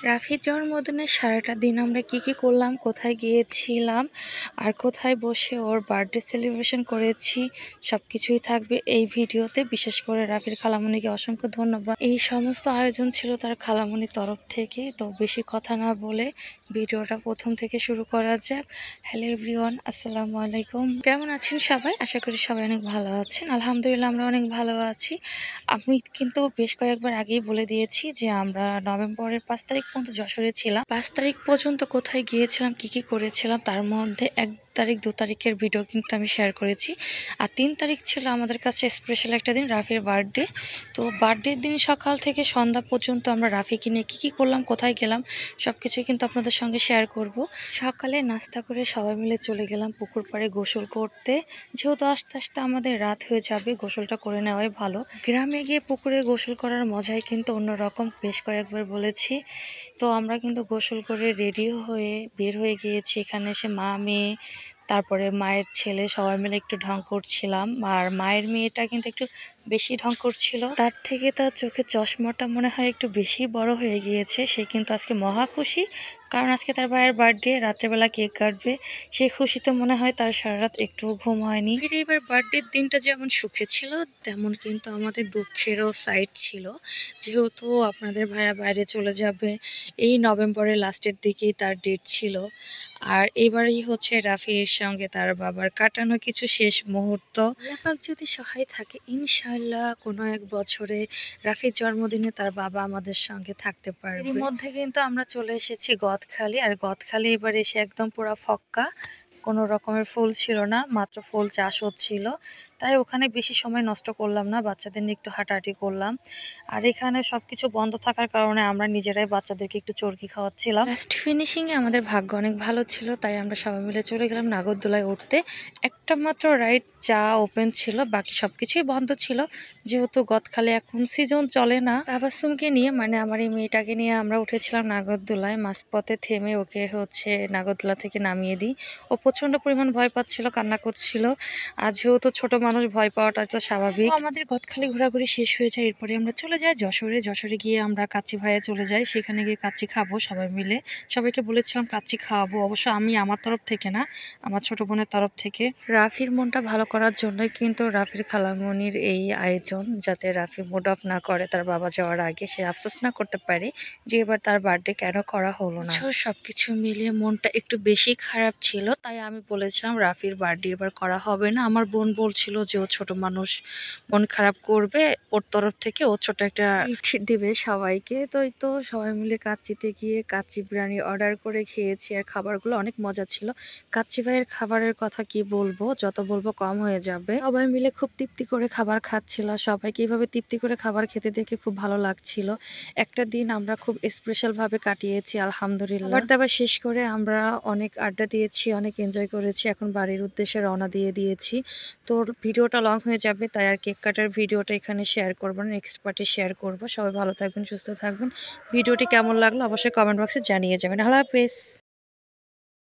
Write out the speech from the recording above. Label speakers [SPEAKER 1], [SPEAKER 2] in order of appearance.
[SPEAKER 1] রাফির জন্মদিনের সারাটা দিন আমরা কি করলাম, কোথায় গিয়েছিলাম আর কোথায় বসে ওর বার্থডে সেলিব্রেশন করেছি সবকিছুই থাকবে এই ভিডিওতে। বিশেষ করে রাফির খালামণিকে অসংখ্য ধন্যবাদ। এই সমস্ত আয়োজন ছিল তার খালামণির তরফ থেকে। তো বেশি কথা না বলে ভিডিওটা প্রথম থেকে শুরু করা যাক। হ্যালো এভরিওয়ান, আসসালামু আলাইকুম। কেমন আছেন সবাই? আশা করি সবাই অনেক ভালো আছেন। আলহামদুলিল্লাহ আমরা অনেক ভালো আছি। আমি কিন্তু বেশ কয়েকবার আগেই বলে দিয়েছি যে আমরা নভেম্বরের 5 তারিখ পর্যন্ত যশোরে ছিলাম। 5 তারিখ পর্যন্ত কোথায় গিয়েছিলাম, কি করেছিলাম, তার মধ্যে 1 তারিখ 2 তারিখের ভিডিও কিন্তু আমি শেয়ার করেছি। আর 3 তারিখ ছিল আমাদের কাছে স্পেশাল একটা দিন, রাফির বার্থডে। তো বার্থডের দিন সকাল থেকে সন্ধ্যা পর্যন্ত আমরা রাফিকে নিয়ে কি করলাম, কোথায় গেলাম সব কিছুই কিন্তু আপনাদের সঙ্গে শেয়ার করব। সকালে নাস্তা করে সবাই মিলে চলে গেলাম পুকুর পাড়ে গোসল করতে। যেহেতু আস্তে আস্তে আমাদের রাত হয়ে যাবে, গোসলটা করে নেওয়াই ভালো। গ্রামে গিয়ে পুকুরে গোসল করার মজাই কিন্তু অন্যরকম, বেশ কয়েকবার বলেছি। তো আমরা কিন্তু গোসল করে রেডি হয়ে বের হয়ে গিয়েছি। এখানে এসে মা, মেয়ে, তারপরে মায়ের ছেলে সবাই মিলে একটু ঢং করছিলাম। আর মায়ের মেয়েটা কিন্তু একটু বেশি ঢং করছিল, তার থেকে তার চোখের চশমাটা মনে হয় একটু বেশি বড় হয়ে গিয়েছে। সে কিন্তু আজকে মহা খুশি, কারণ আজকে তার ভাইয়ের বার্থডে, রাত্রেবেলা কেক কাটবে। সেই খুশিতে মনে হয় তার সারা রাত একটু ঘুম হয়নি। এবার বার্থডের দিনটা যেমন সুখে ছিল, তেমন কিন্তু আমাদের দুঃখেরও সাইড ছিল। যেহেতু আপনাদের ভাইয়া বাইরে চলে যাবে, এই নভেম্বরের লাস্টের দিকেই তার ডেট ছিল। আর এবারেই হচ্ছে রাফির সঙ্গে তার বাবার কাটানো কিছু শেষ মুহূর্ত। আল্লাহ যদি সহায় থাকে, ইনশাআল্লাহ কোনো এক বছরে রাফির জন্মদিনে তার বাবা আমাদের সঙ্গে থাকতে পারবে। এর মধ্যে কিন্তু আমরা চলে এসেছি গদখালি। আর গদখালি এবার এসে একদম পুরো ফক্কা, কোনো রকমের ফুল ছিল না, মাত্র ফুল চাষ হচ্ছিল। তাই ওখানে বেশি সময় নষ্ট করলাম না, বাচ্চাদের নিয়ে একটু হাঁটাহাঁটি করলাম। আর এখানে সবকিছু বন্ধ থাকার কারণে আমরা নিজেরাই বাচ্চাদেরকে একটু চরকি খাওয়াচ্ছিলাম। লাস্ট ফিনিশিংয়ে আমাদের ভাগ্য অনেক ভালো ছিল, তাই আমরা সবাই মিলে চলে গেলাম নাগরদোলায় উঠতে। একটা মাত্র রাইড যা ওপেন ছিল, বাকি সবকিছুই বন্ধ ছিল। যেহেতু গদখালি এখন সিজন চলে না। তাবাসসুমকে নিয়ে, মানে আমার এই মেয়েটাকে নিয়ে আমরা উঠেছিলাম নাগরদোলায়। মাঝপথে থেমে ওকে হচ্ছে নাগরদোলা থেকে নামিয়ে দিই। ও প্রচন্ড পরিমাণ ভয় পাচ্ছিল, কান্না করছিল। আর যেহেতু ছোট মানুষ, ভয় পাওয়াটা তো স্বাভাবিক। আমাদের গদখালি ঘোরাঘুরি শেষ হয়ে যায়। এরপরে আমরা চলে যাই যশোরে গিয়ে আমরা কাচ্চি ভাইয়ে চলে যাই। সেখানে গিয়ে কাচ্চি খাবো সবাই মিলে। সবাইকে বলেছিলাম কাচ্চি খাওয়াবো, অবশ্য আমি আমার তরফ থেকে না, আমার ছোট বোনের তরফ থেকে। রাফির মনটা ভালো করার জন্যই কিন্তু রাফির খালামণির এই আয়োজন, যাতে রাফি মুড অফ না করে তার বাবা যাওয়ার আগে, সে আফসোস না করতে পারে যে এবার তার বার্থডে কেন করা হলো না। সবকিছু মিলিয়ে মনটা একটু বেশি খারাপ ছিল, তাই আমি বলেছিলাম রাফির বার্থডে এবার করা হবে না। আমার বোন বলছিল যে ও ছোট মানুষ, মন খারাপ করবে, ওর তরফ থেকে ও ছোট একটা ট্রিট দিবে সবাইকে। তো সবাই মিলে কাচ্চিতে গিয়ে কাচ্চি বিরিয়ানি অর্ডার করে খেয়েছি। আর খাবারগুলো অনেক মজা ছিল। কাচ্চি ভাইয়ের খাবারের কথা কি বলবো, যত বলবো কম হয়ে যাবে। সবাই মিলে খুব তৃপ্তি করে খাবার খাচ্ছিল। সবাইকে এইভাবে তৃপ্তি করে খাবার খেতে দেখে খুব ভালো লাগছিল। একটা দিন আমরা খুব স্পেশাল ভাবে কাটিয়েছি আলহামদুলিল্লাহ। খাবার দাবার শেষ করে আমরা অনেক আড্ডা দিয়েছি, অনেক এনজয় করেছি। এখন বাড়ির উদ্দেশ্যে রওনা দিয়েছি। তো ভিডিওটা লং হয়ে যাবে, তাই আর কেক কাটার ভিডিওটা এখানে শেয়ার করবো না, নেক্সট পার্টে শেয়ার করবো। সবাই ভালো থাকবেন, সুস্থ থাকবেন। ভিডিওটি কেমন লাগলো অবশ্যই কমেন্ট বক্সে জানিয়ে যাবেন। আল্লাহ হাফেজ।